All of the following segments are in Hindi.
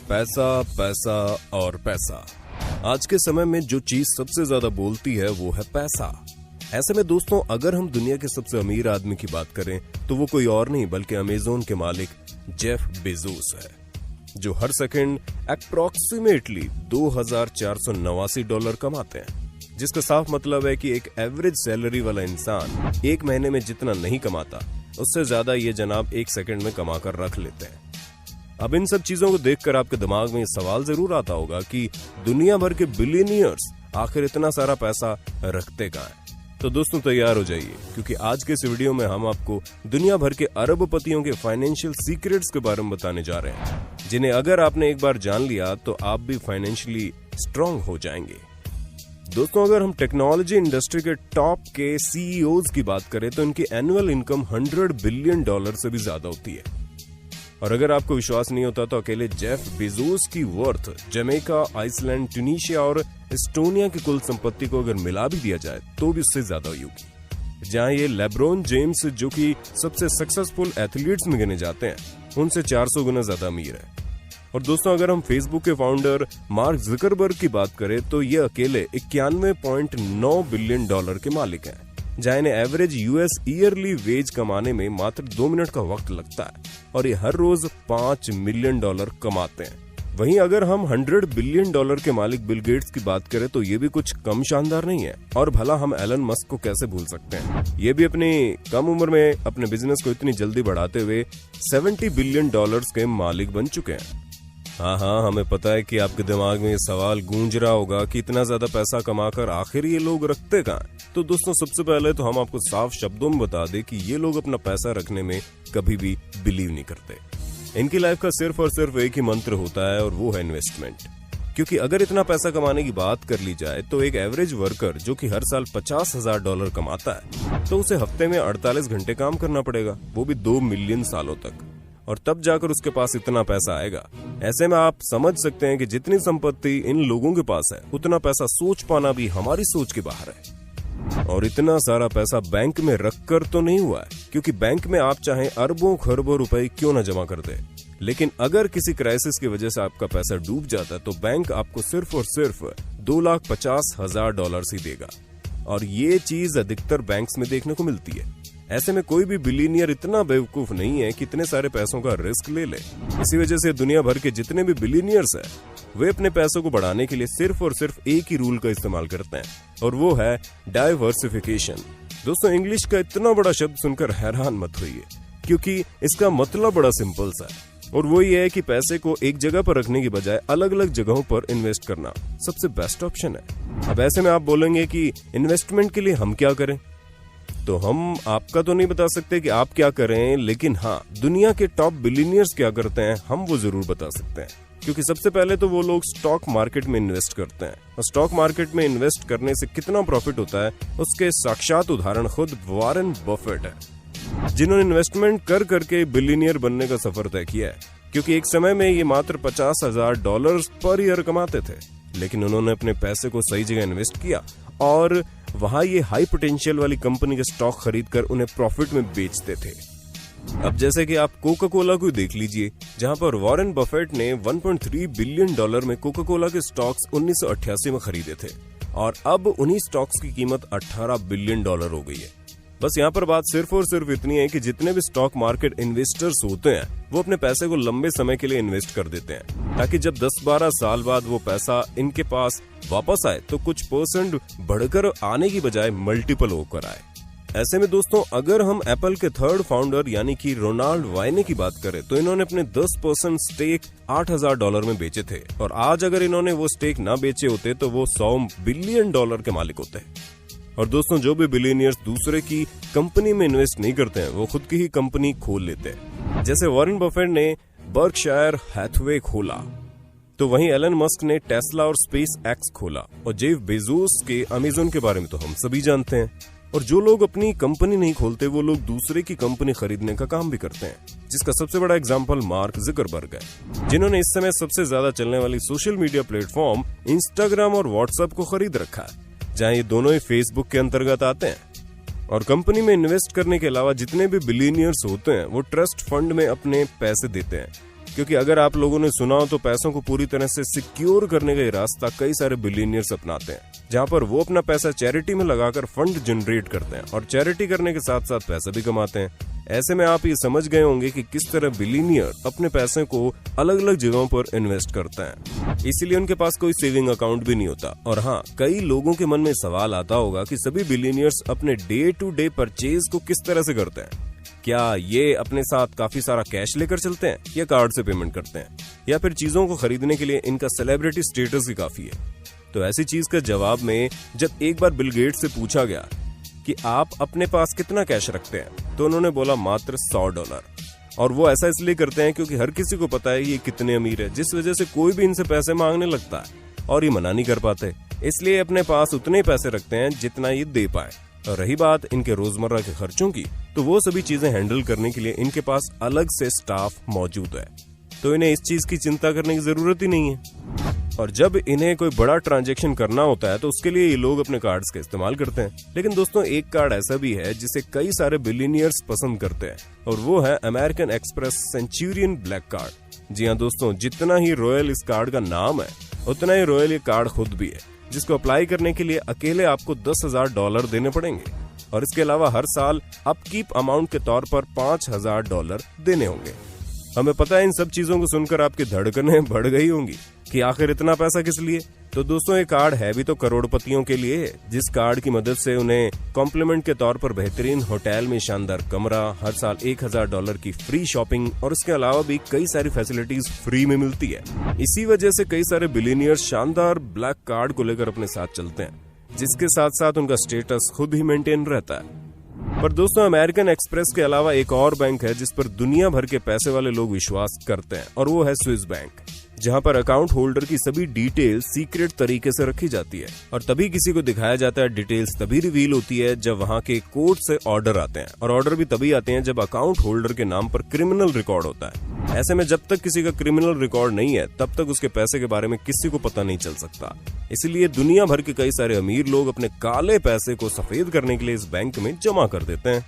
पैसा पैसा और पैसा। आज के समय में जो चीज सबसे ज्यादा बोलती है वो है पैसा। ऐसे में दोस्तों, अगर हम दुनिया के सबसे अमीर आदमी की बात करें तो वो कोई और नहीं बल्कि अमेज़न के मालिक जेफ बेजोस है, जो हर सेकंड अप्रॉक्सीमेटली $2,489 कमाते हैं, जिसका साफ मतलब है कि एक एवरेज सैलरी वाला इंसान एक महीने में जितना नहीं कमाता उससे ज्यादा ये जनाब एक सेकंड में कमा कर रख लेते हैं। अब इन सब चीजों को देखकर आपके दिमाग में ये सवाल जरूर आता होगा कि दुनिया भर के बिलियनियर्स आखिर इतना सारा पैसा रखते कहाँ हैं। तो दोस्तों तैयार हो जाइए, क्योंकि आज के इस वीडियो में हम आपको दुनिया भर के अरबपतियों के फाइनेंशियल सीक्रेट्स के बारे में बताने जा रहे हैं, जिन्हें अगर आपने एक बार जान लिया तो आप भी फाइनेंशियली स्ट्रांग हो जाएंगे। दोस्तों, अगर हम टेक्नोलॉजी इंडस्ट्री के टॉप के सीईओज की बात करें तो इनकी एनुअल इनकम $100 बिलियन से भी ज्यादा होती है। और अगर आपको विश्वास नहीं होता तो अकेले जेफ बेजोस की वर्थ जमैका, आइसलैंड, ट्यूनीशिया और एस्टोनिया की कुल संपत्ति को अगर मिला भी दिया जाए तो भी उससे ज्यादा होगी। जहां ये लेब्रॉन जेम्स, जो कि सबसे सक्सेसफुल एथलीट्स में गिने जाते हैं, उनसे 400 गुना ज्यादा अमीर है। और दोस्तों, अगर हम फेसबुक के फाउंडर मार्क जुकरबर्ग की बात करें तो ये अकेले $91.9 बिलियन के मालिक हैं, जहां इन्हें एवरेज यूएस ईयरली वेज कमाने में मात्र 2 मिनट का वक्त लगता है और ये हर रोज $5 मिलियन कमाते हैं। वहीं अगर हम $100 बिलियन के मालिक बिल गेट्स की बात करें तो ये भी कुछ कम शानदार नहीं है। और भला हम एलन मस्क को कैसे भूल सकते हैं, ये भी अपनी कम उम्र में अपने बिजनेस को इतनी जल्दी बढ़ाते हुए $70 बिलियन के मालिक बन चुके हैं। हाँ, हमें पता है कि आपके दिमाग में ये सवाल गूंज रहा होगा कि इतना ज्यादा पैसा कमाकर आखिर ये लोग रखते कहाँ हैं। तो दोस्तों, सबसे पहले तो हम आपको साफ शब्दों में बता दें कि ये लोग अपना पैसा रखने में कभी भी बिलीव नहीं करते। इनकी लाइफ का सिर्फ और सिर्फ एक ही मंत्र होता है और वो है इन्वेस्टमेंट। क्योंकि अगर इतना पैसा कमाने की बात कर ली जाए तो एक एवरेज वर्कर जो कि हर साल $50,000 कमाता है तो उसे हफ्ते में 48 घंटे काम करना पड़ेगा, वो भी 2 मिलियन सालों तक, और तब जाकर उसके पास इतना पैसा आएगा। ऐसे में आप समझ सकते हैं कि जितनी संपत्ति इन लोगों के पास है उतना पैसा सोच पाना भी हमारी सोच के बाहर है। और इतना सारा पैसा बैंक में रखकर तो नहीं हुआ है, क्योंकि बैंक में आप चाहे अरबों खरबों रुपए क्यों न जमा कर दे, लेकिन अगर किसी क्राइसिस की वजह से आपका पैसा डूब जाता है तो बैंक आपको सिर्फ और सिर्फ $2,50,000 ही देगा। और ये चीज अधिकतर बैंक्स में देखने को मिलती है। ऐसे में कोई भी बिलियनियर इतना बेवकूफ नहीं है कि इतने सारे पैसों का रिस्क ले ले। इसी वजह से दुनिया भर के जितने भी बिलियनियर्स हैं वे अपने पैसों को बढ़ाने के लिए सिर्फ और सिर्फ एक ही रूल का इस्तेमाल करते हैं, और वो है डाइवर्सिफिकेशन। दोस्तों, इंग्लिश का इतना बड़ा शब्द सुनकर हैरान मत होइए, क्योंकि इसका मतलब बड़ा सिंपल सा है, और वो ये है कि पैसे को एक जगह पर रखने की बजाय अलग अलग जगहों पर इन्वेस्ट करना सबसे बेस्ट ऑप्शन है। अब ऐसे में आप बोलेंगे कि इन्वेस्टमेंट के लिए हम क्या करें, तो हम आपका तो नहीं बता सकते कि आप क्या करें, लेकिन हाँ, दुनिया के टॉप बिलियनियर्स क्या करते हैं हम वो जरूर बता सकते हैं। क्योंकि सबसे पहले तो वो लोग स्टॉक मार्केट में इन्वेस्ट करते हैं, और स्टॉक मार्केट में इन्वेस्ट करने से कितना प्रॉफिट होता है उसके साक्षात उदाहरण खुद वॉरेन बफेट है, जिन्होंने इन्वेस्टमेंट कर करके बिलियनियर बनने का सफर तय किया है। क्योंकि एक समय में ये मात्र $50,000 पर ईयर कमाते थे, लेकिन उन्होंने अपने पैसे को सही जगह इन्वेस्ट किया और वहां ये हाई पोटेंशियल वाली कंपनी के स्टॉक खरीदकर उन्हें प्रॉफिट में बेचते थे। अब जैसे कि आप कोका कोला को देख लीजिए, जहां पर वॉरेन बफेट ने $1.3 बिलियन में कोका कोला के स्टॉक्स 1988 में खरीदे थे, और अब उन्हीं स्टॉक्स की कीमत $18 बिलियन हो गई है। बस यहाँ पर बात सिर्फ और सिर्फ इतनी है कि जितने भी स्टॉक मार्केट इन्वेस्टर्स होते हैं वो अपने पैसे को लंबे समय के लिए इन्वेस्ट कर देते हैं, ताकि जब 10-12 साल बाद वो पैसा इनके पास वापस आए तो कुछ % बढ़कर आने की बजाय मल्टीपल होकर आए। ऐसे में दोस्तों, अगर हम एप्पल के थर्ड फाउंडर यानी कि रोनाल्ड वायने की बात करें तो इन्होंने अपने 10% स्टेक $8,000 में बेचे थे, और आज अगर इन्होंने वो स्टेक ना बेचे होते तो वो $100 बिलियन के मालिक होते। और दोस्तों, जो भी बिलियनियर्स दूसरे की कंपनी में इन्वेस्ट नहीं करते हैं वो खुद की ही कंपनी खोल लेते हैं। जैसे वॉरेन बफेट ने बर्कशायर हैथवे खोला, तो वहीं एलन मस्क ने टेस्ला और स्पेस एक्स खोला, और जेफ बेजोस के अमेज़न के बारे में तो हम सभी जानते हैं। और जो लोग अपनी कंपनी नहीं खोलते वो लोग दूसरे की कंपनी खरीदने का काम भी करते हैं, जिसका सबसे बड़ा एग्जांपल मार्क जुकरबर्ग है, जिन्होंने इस समय सबसे ज्यादा चलने वाली सोशल मीडिया प्लेटफॉर्म इंस्टाग्राम और व्हाट्सएप को खरीद रखा है, जहां ये दोनों ही फेसबुक के अंतर्गत आते हैं। और कंपनी में इन्वेस्ट करने के अलावा जितने भी बिलियनियर्स होते हैं वो ट्रस्ट फंड में अपने पैसे देते हैं, क्योंकि अगर आप लोगों ने सुना हो तो पैसों को पूरी तरह से सिक्योर करने का ये रास्ता कई सारे बिलियनियर्स अपनाते हैं, जहां पर वो अपना पैसा चैरिटी में लगाकर फंड जनरेट करते हैं और चैरिटी करने के साथ साथ पैसा भी कमाते हैं। ऐसे में आप ये समझ गए होंगे कि किस तरह बिलियनियर अपने पैसे को अलग अलग जगहों पर इन्वेस्ट करते हैं। इसीलिए उनके पास कोई सेविंग अकाउंट भी नहीं होता। और हाँ, कई लोगों के मन में सवाल आता होगा कि सभी बिलियनियर्स अपने डे टू डे परचेज को किस तरह से करते हैं। क्या ये अपने साथ काफी सारा कैश लेकर चलते हैं या कार्ड से पेमेंट करते हैं, या फिर चीजों को खरीदने के लिए इनका सेलिब्रिटी स्टेटस ही काफी है। तो ऐसी चीज का जवाब में जब एक बार बिल गेट्स से पूछा गया कि आप अपने पास कितना कैश रखते हैं, तो उन्होंने बोला मात्र $100। और वो ऐसा इसलिए करते हैं क्योंकि हर किसी को पता है ये कितने अमीर है, जिस वजह से कोई भी इनसे पैसे मांगने लगता है और ये मना नहीं कर पाते। इसलिए अपने पास उतने पैसे रखते हैं जितना ये दे पाए। और रही बात इनके रोजमर्रा के खर्चों की, तो वो सभी चीजें हैंडल करने के लिए इनके पास अलग से स्टाफ मौजूद है, तो इन्हें इस चीज की चिंता करने की जरूरत ही नहीं है। और जब इन्हें कोई बड़ा ट्रांजैक्शन करना होता है तो उसके लिए ये लोग अपने कार्ड्स का इस्तेमाल करते हैं। लेकिन दोस्तों, एक कार्ड ऐसा भी है जिसे कई सारे बिलियनियर्स पसंद करते हैं, और वो है American Express Centurion black card. जी हाँ दोस्तों, जितना ही रॉयल इस कार्ड का नाम है, उतना ही रॉयल ये कार्ड खुद भी है, जिसको अप्लाई करने के लिए अकेले आपको $10,000 देने पड़ेंगे। और इसके अलावा हर साल अपकीप अमाउंट के तौर पर $5,000 देने होंगे। हमें पता है इन सब चीजों को सुनकर आपकी धड़कनें बढ़ गई होंगी कि आखिर इतना पैसा किस लिए। तो दोस्तों, ये कार्ड है भी तो करोड़पतियों के लिए, जिस कार्ड की मदद से उन्हें कॉम्प्लीमेंट के तौर पर बेहतरीन होटल में शानदार कमरा, हर साल $1,000 की फ्री शॉपिंग और इसके अलावा भी कई सारी फैसिलिटीज फ्री में मिलती है। इसी वजह से कई सारे बिलियनियर्स शानदार ब्लैक कार्ड को लेकर अपने साथ चलते हैं, जिसके साथ साथ उनका स्टेटस खुद ही मेंटेन रहता है। पर दोस्तों, अमेरिकन एक्सप्रेस के अलावा एक और बैंक है जिस पर दुनिया भर के पैसे वाले लोग विश्वास करते हैं, और वो है स्विस बैंक, जहां पर अकाउंट होल्डर की सभी डिटेल्स सीक्रेट तरीके से रखी जाती है और तभी किसी को दिखाया जाता है। डिटेल्स तभी रिवील होती है जब वहां के कोर्ट से ऑर्डर आते हैं, और ऑर्डर भी तभी आते हैं जब अकाउंट होल्डर के नाम पर क्रिमिनल रिकॉर्ड होता है। ऐसे में जब तक किसी का क्रिमिनल रिकॉर्ड नहीं है, तब तक उसके पैसे के बारे में किसी को पता नहीं चल सकता। इसलिए दुनिया भर के कई सारे अमीर लोग अपने काले पैसे को सफेद करने के लिए इस बैंक में जमा कर देते हैं।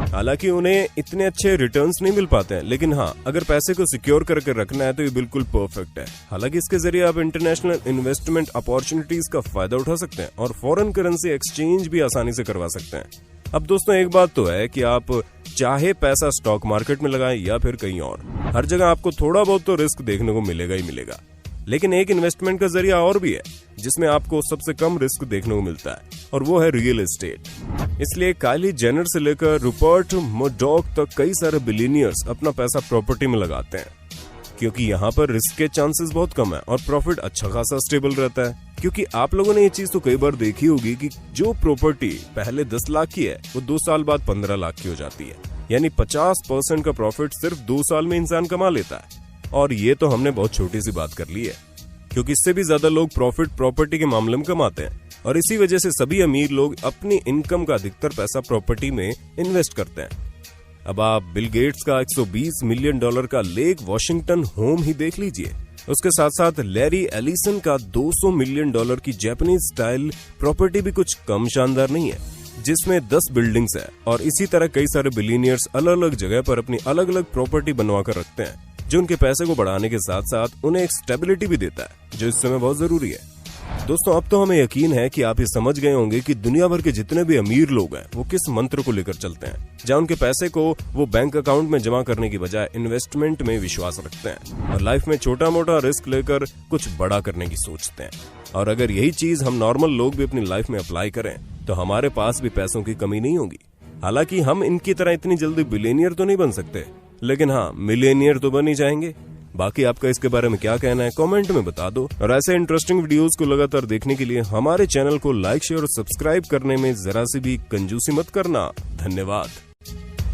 हालांकि उन्हें इतने अच्छे रिटर्न्स नहीं मिल पाते हैं, लेकिन हाँ, अगर पैसे को सिक्योर करके रखना है तो ये बिल्कुल परफेक्ट है। हालांकि इसके जरिए आप इंटरनेशनल इन्वेस्टमेंट अपॉर्चुनिटीज का फायदा उठा सकते हैं और फॉरेन करेंसी एक्सचेंज भी आसानी से करवा सकते हैं। अब दोस्तों, एक बात तो है कि आप चाहे पैसा स्टॉक मार्केट में लगाएं या फिर कहीं और, हर जगह आपको थोड़ा बहुत तो रिस्क देखने को मिलेगा ही मिलेगा। लेकिन एक इन्वेस्टमेंट का जरिया और भी है जिसमें आपको सबसे कम रिस्क देखने को मिलता है, और वो है रियल एस्टेट। इसलिए काइली जेनर से लेकर रूपर्ट मर्डॉक तक कई सारे बिलियनियर्स अपना पैसा प्रॉपर्टी में लगाते हैं, क्योंकि यहाँ पर रिस्क के चांसेस बहुत कम है और प्रॉफिट अच्छा खासा स्टेबल रहता है। क्योंकि आप लोगों ने ये चीज तो कई बार देखी होगी कि जो प्रॉपर्टी पहले 10 लाख की है, वो 2 साल बाद 15 लाख की हो जाती है। यानी 50% का प्रॉफिट सिर्फ 2 साल में इंसान कमा लेता है। और ये तो हमने बहुत छोटी सी बात कर ली है, क्योंकि इससे भी ज्यादा लोग प्रॉफिट प्रॉपर्टी के मामले में कमाते हैं, और इसी वजह से सभी अमीर लोग अपनी इनकम का अधिकतर पैसा प्रॉपर्टी में इन्वेस्ट करते हैं। अब आप बिल गेट्स का $120 मिलियन का लेक वॉशिंगटन होम ही देख लीजिए। उसके साथ साथ लैरी एलिसन का $200 मिलियन की जापानीज स्टाइल प्रॉपर्टी भी कुछ कम शानदार नहीं है, जिसमें 10 बिल्डिंग्स है। और इसी तरह कई सारे बिलियनियर्स अलग अलग जगह पर अपनी अलग अलग प्रॉपर्टी बनवा कर रखते हैं, जो उनके पैसे को बढ़ाने के साथ साथ उन्हें एक स्टेबिलिटी भी देता है, जो इस समय बहुत जरूरी है। दोस्तों, अब तो हमें यकीन है कि आप ये समझ गए होंगे कि दुनिया भर के जितने भी अमीर लोग हैं, वो किस मंत्र को लेकर चलते हैं, जहां उनके पैसे को वो बैंक अकाउंट में जमा करने की बजाय इन्वेस्टमेंट में विश्वास रखते हैं और लाइफ में छोटा मोटा रिस्क लेकर कुछ बड़ा करने की सोचते हैं। और अगर यही चीज हम नॉर्मल लोग भी अपनी लाइफ में अप्लाई करें, तो हमारे पास भी पैसों की कमी नहीं होगी। हालांकि हम इनकी तरह इतनी जल्दी बिलियनियर तो नहीं बन सकते, लेकिन हाँ, मिलियनियर तो बन ही जाएंगे। बाकी आपका इसके बारे में क्या कहना है, कमेंट में बता दो। और ऐसे इंटरेस्टिंग वीडियोस को लगातार देखने के लिए हमारे चैनल को लाइक, शेयर और सब्सक्राइब करने में जरा सी भी कंजूसी मत करना। धन्यवाद।